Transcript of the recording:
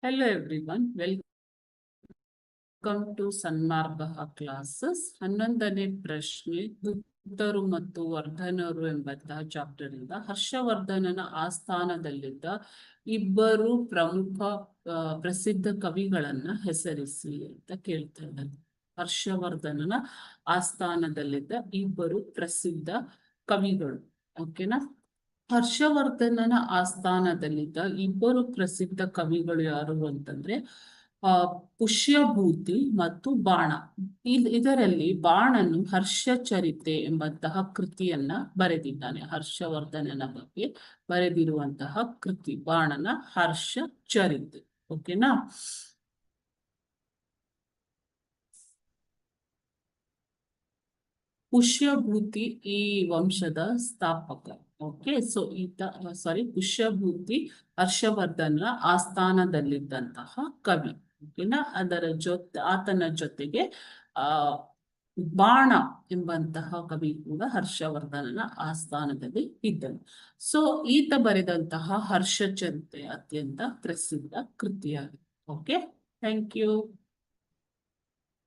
Hello everyone, welcome to Sanmarga classes. 11ನೇ ಪ್ರಶ್ನೆ ಗುಪ್ತರು ಮತ್ತು ವರ್ಧನರು ಎಂಬಂತಹ ಚಾಪ್ಟರ್ ಇಂದ ಹರ್ಷವರ್ಧನನ ಆಸ್ಥಾನದಲ್ಲಿದ್ದ ಇಬ್ಬರು ಪ್ರಮುಖ ಪ್ರಸಿದ್ಧ ಕವಿಗಳನ್ನ ಹೆಸರಿಸಿ ಅಂತ ಕೇಳ್ತಾ ಇದ್ದಾರೆ. ಹರ್ಷವರ್ಧನನ ಆಸ್ಥಾನದಲ್ಲಿದ್ದ ಇಬ್ಬರು ಪ್ರಸಿದ್ಧ ಕವಿಗಳು. ಓಕೆನಾ? ಹರ್ಷವರ್ಧನನ ಆಸ್ಥಾನದಲ್ಲಿದ್ದ ಇಬ್ಬರು ಪ್ರಸಿದ್ಧ ಕವಿಗಳು ಯಾರು ಅಂತಂದ್ರೆ ಪುಷ್ಯಭೂತಿ ಮತ್ತು ಬಾಣ. ಇದರಲ್ಲಿ ಬಾಣನು ಹರ್ಷಚರಿತೆ ಎಂಬಂತಹ ಕೃತಿಯನ್ನ ಬರೆದಿದ್ದಾನೆ. ಹರ್ಷವರ್ಧನನ ಬಗ್ಗೆ ಬರೆದಿರುವಂತಹ ಕೃತಿ ಬಾಣನ ಹರ್ಷಚರಿತೆ. ಓಕೆನಾ? ಪುಷ್ಯಭೂತಿ ಈ ವಂಶದ ಸ್ಥಾಪಕ. ಓಕೆ, ಸೊ ಪುಷ್ಯಭೂತಿ ಹರ್ಷವರ್ಧನ ಆಸ್ಥಾನದಲ್ಲಿದ್ದಂತಹ ಕವಿ. ಓಕೆನಾ? ಆತನ ಜೊತೆಗೆ ಬಾಣ ಎಂಬಂತಹ ಕವಿ ಕೂಡ ಹರ್ಷವರ್ಧನನ ಆಸ್ಥಾನದಲ್ಲಿ ಇದ್ದನು. ಸೊ ಈತ ಬರೆದಂತಹ ಹರ್ಷಚರಿತೆ ಅತ್ಯಂತ ಪ್ರಸಿದ್ಧ ಕೃತಿಯಾಗಿದೆ. Okay, thank you.